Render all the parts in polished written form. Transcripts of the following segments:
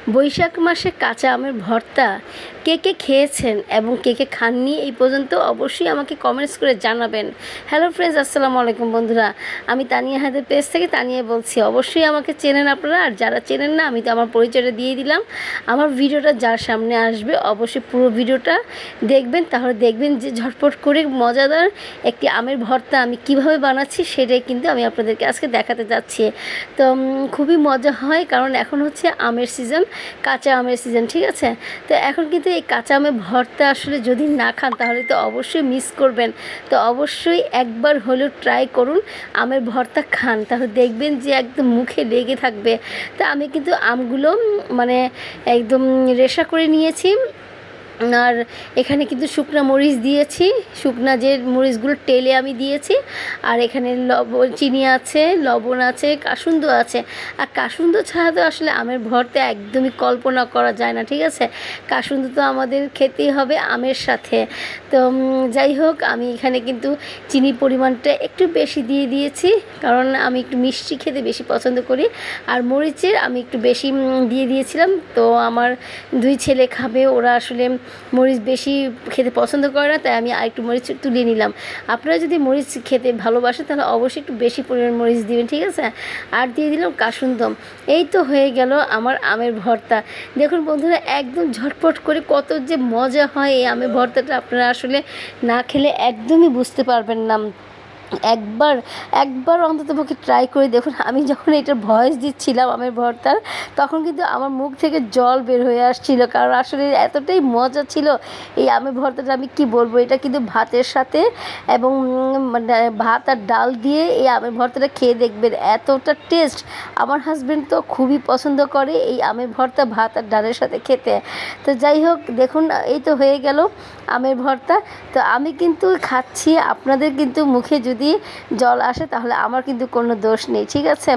বৈশাখ মাসে কাঁচা আমের ভর্তা কে কে খেয়েছেন এবং কে কে খাননি এই পর্যন্ত অবশ্যই আমাকে কমেন্টস করে জানাবেন। হ্যালো ফ্রেন্ডস, আসসালামু আলাইকুম বন্ধুরা। আমি তানিয়া হায়দার পেজ থেকে তানিয়া বলছি। অবশ্যই আমাকে চেনেন আপনারা, আর যারা চেনেন না আমি তো আমার পরিচয়টা দিয়ে দিলাম। আমার ভিডিওটা যার সামনে আসবে অবশ্যই পুরো ভিডিওটা দেখবেন, তাহলে দেখবেন যে ঝটপট করে মজাদার একটি আমের ভর্তা আমি কিভাবে বানাচ্ছি সেটাই কিন্তু আমি আপনাদেরকে আজকে দেখাতে যাচ্ছি। তো খুবই মজা হয়, কারণ এখন হচ্ছে আমের সিজন, কাঁচা আমের সিজন, ঠিক আছে। তো এখন কিন্তু এই কাঁচা আমের ভর্তা আসলে যদি না খান তাহলে তো অবশ্যই মিস করবেন। তো অবশ্যই একবার হলেও ট্রাই করুন, আমের ভর্তা খান, তাহলে দেখবেন যে একদম মুখে লেগে থাকবে। তো আমি কিন্তু আমগুলো মানে একদম রেশা করে নিয়েছি, আর এখানে কিন্তু শুকনা মরিচ দিয়েছি, শুকনা যে মরিচগুলো টেলে আমি দিয়েছি। আর এখানে লবণ, চিনি আছে, লবণ আছে, কাসুন্দ আছে। আর কাসুন্দ ছাড়া তো আসলে আমের ভর্তা একদমই কল্পনা করা যায় না, ঠিক আছে। কাসুন্দ তো আমাদের খেতেই হবে আমের সাথে। তো যাই হোক, আমি এখানে কিন্তু চিনির পরিমাণটা একটু বেশি দিয়ে দিয়েছি, কারণ আমি একটু মিষ্টি খেতে বেশি পছন্দ করি। আর মরিচের আমি একটু বেশি দিয়ে দিয়েছিলাম। তো আমার দুই ছেলে খাবে, ওরা আসলে মরিচ বেশি খেতে পছন্দ করে না, তাই আমি আরেকটু মরিচ তুলে নিলাম। আপনারা যদি মরিচ খেতে ভালোবাসেন তাহলে অবশ্যই একটু বেশি পরিমাণ মরিচ দিবেন, ঠিক আছে। আর দিয়ে দিলাম কাসুন্দম। এই তো হয়ে গেল আমার আমের ভর্তা। দেখুন বন্ধুরা, একদম ঝটপট করে কত যে মজা হয় এই আমের ভর্তাটা, আপনারা আসলে না খেলে একদমই বুঝতে পারবেন না। একবার অন্ততপক্ষে ট্রাই করে দেখুন। আমি যখন এটার ভয়েস দিচ্ছিলাম আমের ভর্তার, তখন কিন্তু আমার মুখ থেকে জল বের হয়ে আসছিল, কারণ আসলে এতটাই মজা ছিল এই আমের ভর্তাটা, আমি কি বলবো। এটা কিন্তু ভাতের সাথে এবং মানে ভাত আর ডাল দিয়ে এই আমের ভর্তাটা খেয়ে দেখবেন, এতটা টেস্ট। আমার হাজব্যান্ড তো খুবই পছন্দ করে এই আমের ভর্তা ভাত আর ডালের সাথে খেতে। তো যাই হোক, দেখুন এই তো হয়ে গেল আমের ভর্তা। তো আমি কিন্তু খাচ্ছি, আপনাদের কিন্তু মুখে যদি জল আসে তাহলে আমার কিন্তু কোনো দোষ নেই, ঠিক আছে।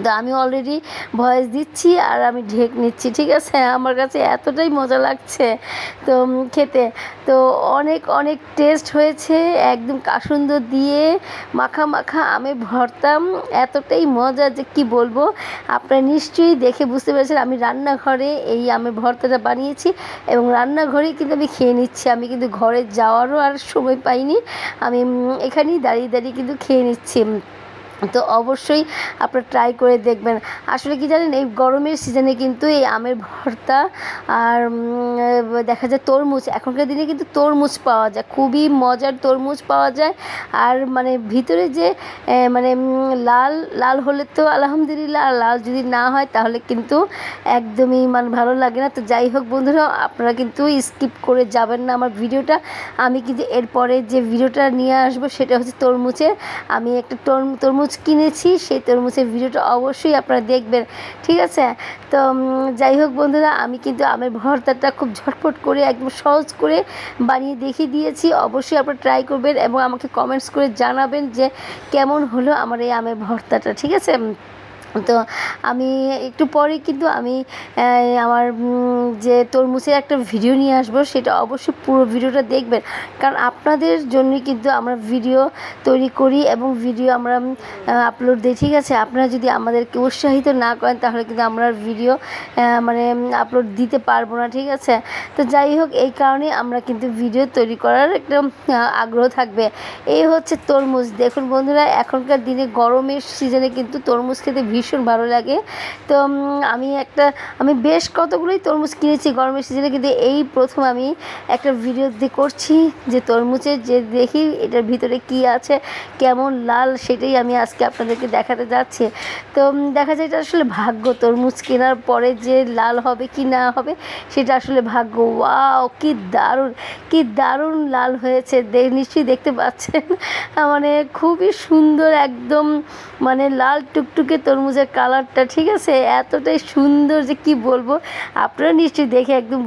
তো আমি অলরেডি ভয়েস দিচ্ছি আর আমি ঢেক নিচ্ছি, ঠিক আছে। আমার কাছে এতটাই মজা লাগছে তো খেতে। তো অনেক অনেক টেস্ট হয়েছে, একদম কাসুন্দ দিয়ে মাখা মাখা আমের ভর্তা, এতটাই মজা যে কি বলবো। আপনারা নিশ্চয়ই দেখে বুঝতে পেরেছেন আমি রান্নাঘরে এই আমের ভর্তাটা বানিয়েছি, এবং রান্নাঘরেই কিন্তু আমি খেয়ে নিচ্ছি। আমি কিন্তু ঘরে যাওয়ারও আর সময় পাইনি, আমি এখানেই দাঁড়িয়ে দাঁড়িয়ে কিন্তু খেয়ে নিচ্ছি। তো অবশ্যই আপনারা ট্রাই করে দেখবেন। আসলে কি জানেন, এই গরমের সিজনে কিন্তু এই আমের ভর্তা আর দেখা যায় তরমুজ, এখনকার দিনে কিন্তু তরমুজ পাওয়া যায়, খুবই মজার তরমুজ পাওয়া যায়। আর মানে ভিতরে যে মানে লাল লাল হলে তো আলহামদুলিল্লাহ, আর লাল যদি না হয় তাহলে কিন্তু একদমই মানে ভালো লাগে না। তো যাই হোক বন্ধুরা, আপনারা কিন্তু স্কিপ করে যাবেন না আমার ভিডিওটা। আমি কিন্তু এরপরে যে ভিডিওটা নিয়ে আসবো সেটা হচ্ছে তরমুজের। আমি একটা তরমুজ কিনেছি, সেই তরমুজের ভিডিওটা অবশ্যই আপনারা দেখবেন, ঠিক আছে। তো যাই হোক বন্ধুরা, আমি কিন্তু আমের ভর্তাটা খুব ঝটপট করে একদম সহজ করে বানিয়ে দেখিয়ে দিয়েছি। অবশ্যই আপনারা ট্রাই করবেন এবং আমাকে কমেন্টস করে জানাবেন যে কেমন হলো আমার এই আমের ভর্তাটা, ঠিক আছে। তো আমি একটু পরে কিন্তু আমি আমার যে তরমুজের একটা ভিডিও নিয়ে আসবো, সেটা অবশ্যই পুরো ভিডিওটা দেখবেন, কারণ আপনাদের জন্যই কিন্তু আমরা ভিডিও তৈরি করি এবং ভিডিও আমরা আপলোড দিই, ঠিক আছে। আপনারা যদি আমাদেরকে উৎসাহিত না করেন তাহলে কিন্তু আমরা ভিডিও মানে আপলোড দিতে পারবো না, ঠিক আছে। তো যাই হোক, এই কারণে আমরা কিন্তু ভিডিও তৈরি করার একটা আগ্রহ থাকবে। এই হচ্ছে তরমুজ। দেখুন বন্ধুরা, এখনকার দিনে গরমের সিজনে কিন্তু তরমুজ খেতে ভীষণ ভালো লাগে। তো আমি বেশ কতগুলোই তরমুজ কিনেছি গরমের সিজনে, কিন্তু এই প্রথম আমি একটা ভিডিও করছি যে তরমুজের, যে দেখি এটার ভিতরে কি আছে, কেমন লাল, সেটাই আমি আজকে আপনাদেরকে দেখাতে যাচ্ছি। তো দেখা যায় এটা আসলে ভাগ্য, তরমুজ কেনার পরে যে লাল হবে কি না হবে সেটা আসলে ভাগ্য। ওয়াও, কি দারুণ, কি দারুণ লাল হয়েছে, নিশ্চয়ই দেখতে পাচ্ছেন। মানে খুবই সুন্দর, একদম মানে লাল টুকটুকে তরমুজের কালারটা, ঠিক আছে। এতটাই সুন্দর যে কি বলবো, আপনারা নিশ্চয়ই দেখে একদম